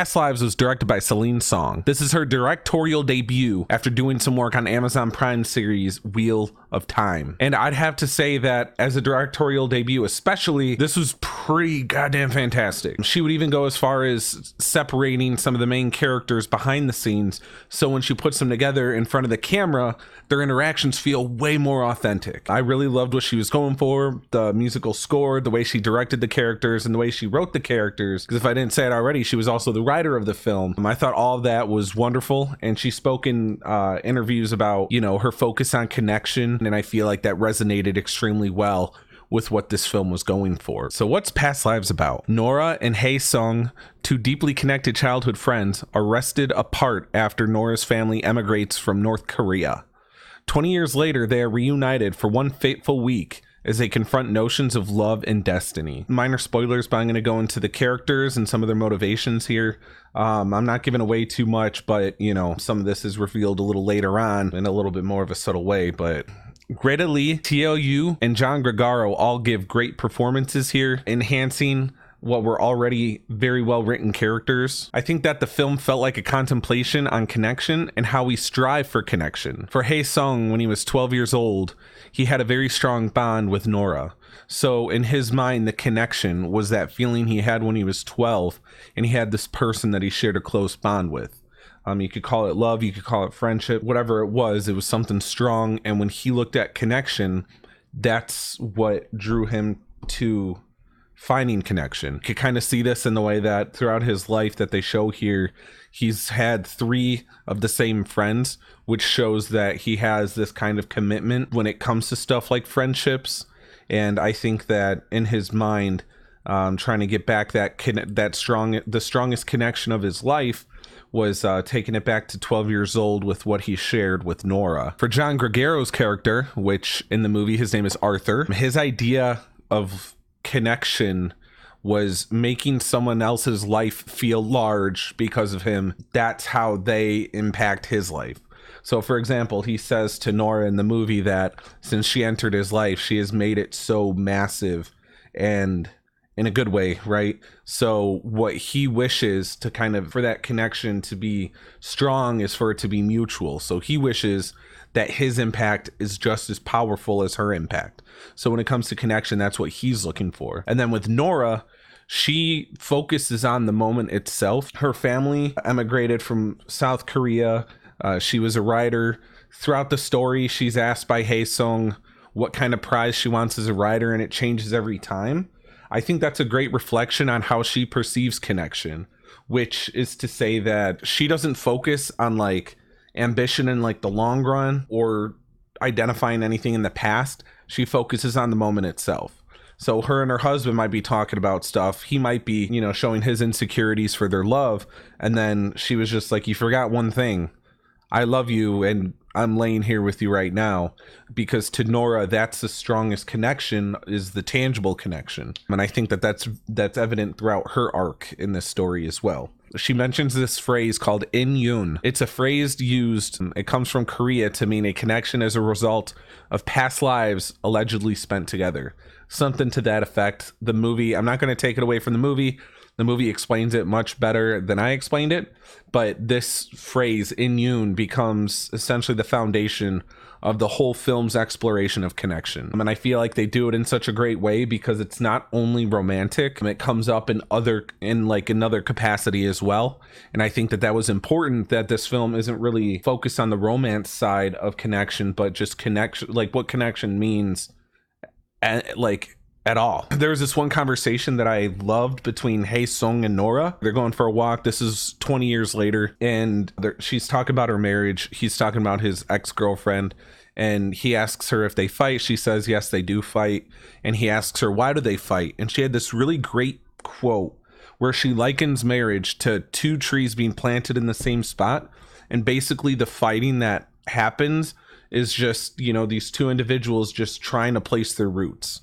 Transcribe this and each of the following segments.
Past Lives was directed by Celine Song. This is her directorial debut after doing some work on Amazon Prime series Wheel of Time. And I'd have to say that as a directorial debut especially, this was pretty goddamn fantastic. She would even go as far as separating some of the main characters behind the scenes, so when she puts them together in front of the camera, their interactions feel way more authentic. I really loved what she was going for, the musical score, the way she directed the characters, and the way she wrote the characters, because if I didn't say it already, she was also the writer of the film. I thought all of that was wonderful, and she spoke in interviews about, you know, her focus on connection, and I feel like that resonated extremely well with what this film was going for. So what's Past Lives about? Nora and Hae Sung, two deeply connected childhood friends, are wrested apart after Nora's family emigrates from North Korea. 20 years later, they are reunited for one fateful week as they confront notions of love and destiny. Minor spoilers, but I'm going to go into the characters and some of their motivations here. I'm not giving away too much, but, you know, some of this is revealed a little later on in a little bit more of a subtle way, but Greta Lee, TLU, and John Gregaro all give great performances here, enhancing what were already very well written characters. I think that the film felt like a contemplation on connection and how we strive for connection. For Hae Sung, when he was 12 years old, he had a very strong bond with Nora. So in his mind, the connection was that feeling he had when he was 12, and he had this person that he shared a close bond with. You could call it love, you could call it friendship, whatever it was something strong. And when he looked at connection, that's what drew him to finding connection. You could kind of see this in the way that throughout his life that they show here, he's had 3 of the same friends, which shows that he has this kind of commitment when it comes to stuff like friendships. And I think that in his mind, trying to get back the strongest connection of his life was taking it back to 12 years old with what he shared with Nora. For John Gregaro's character, which in the movie his name is Arthur, his idea of connection was making someone else's life feel large because of him. That's how they impact his life. So for example, he says to Nora in the movie that since she entered his life, she has made it so massive, and in a good way, right? So what he wishes to kind of, for that connection to be strong, is for it to be mutual. So he wishes that his impact is just as powerful as her impact. So when it comes to connection, that's what he's looking for. And then with Nora, she focuses on the moment itself. Her family emigrated from South Korea. She was a writer. Throughout the story, she's asked by Hae Sung what kind of prize she wants as a writer, and it changes every time. I think that's a great reflection on how she perceives connection, which is to say that she doesn't focus on like ambition in like the long run or identifying anything in the past. She focuses on the moment itself. So her and her husband might be talking about stuff. He might be, you know, showing his insecurities for their love. And then she was just like, you forgot one thing. I love you, and I'm laying here with you right now. Because to Nora, that's the strongest connection, is the tangible connection. And I think that that's evident throughout her arc in this story as well. She mentions this phrase called in yun. It's a phrase used, it comes from Korea, to mean a connection as a result of past lives allegedly spent together. Something to that effect. The movie, I'm not going to take it away from the movie. The movie explains it much better than I explained it, but this phrase in yun becomes essentially the foundation of the whole film's exploration of connection. And I feel like they do it in such a great way because it's not only romantic, it comes up in another capacity as well. And I think that was important, that this film isn't really focused on the romance side of connection, but just connection, like what connection means, at all. There's this one conversation that I loved between Hae Sung and Nora. They're going for a walk. This is 20 years later, and she's talking about her marriage. He's talking about his ex-girlfriend, and he asks her if they fight. She says yes, they do fight. And he asks her, why do they fight? And she had this really great quote where she likens marriage to 2 trees being planted in the same spot, and basically the fighting that happens is just, you know, these 2 individuals just trying to place their roots.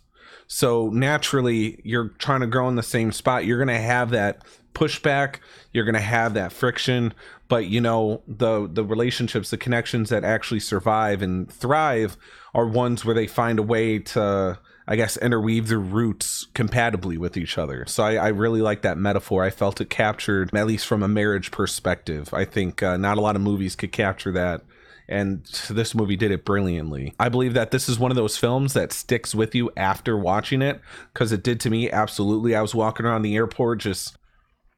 So naturally, you're trying to grow in the same spot. You're going to have that pushback. You're going to have that friction. But, you know, the relationships, the connections that actually survive and thrive are ones where they find a way to I guess, interweave their roots compatibly with each other. So I really like that metaphor. I felt it captured, at least from a marriage perspective. I think not a lot of movies could capture that. And this movie did it brilliantly. I believe that this is one of those films that sticks with you after watching it, because it did to me, absolutely. I was walking around the airport just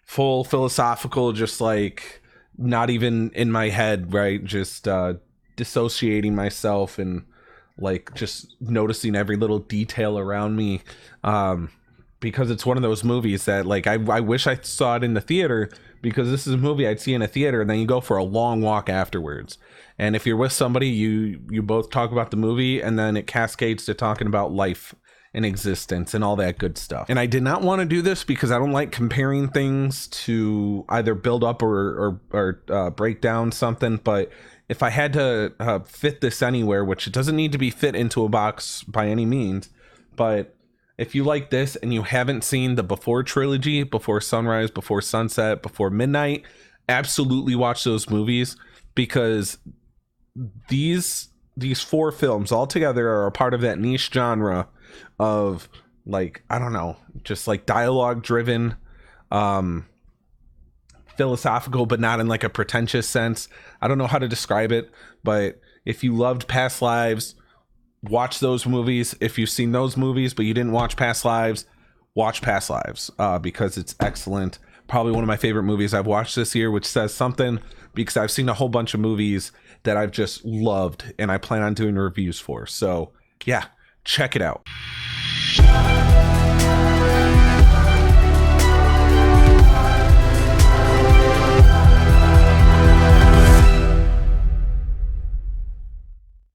full philosophical, just like not even in my head, right? Just dissociating myself and like just noticing every little detail around me. Because it's one of those movies that like I wish I saw it in the theater, because this is a movie I'd see in a theater and then you go for a long walk afterwards. And if you're with somebody, you both talk about the movie and then it cascades to talking about life and existence and all that good stuff. And I did not want to do this because I don't like comparing things to either build up or break down something. But if I had to fit this anywhere, which it doesn't need to be fit into a box by any means, but if you like this and you haven't seen the Before trilogy, Before Sunrise, Before Sunset, Before Midnight, absolutely watch those movies, because these 4 films all together are a part of that niche genre of like, I don't know, just like dialogue driven, philosophical, but not in like a pretentious sense. I don't know how to describe it, but if you loved Past Lives, watch those movies. If you've seen those movies but you didn't watch Past Lives, watch Past Lives, because it's excellent. Probably one of my favorite movies I've watched this year, which says something, because I've seen a whole bunch of movies that I've just loved and I plan on doing reviews for. So yeah, check it out.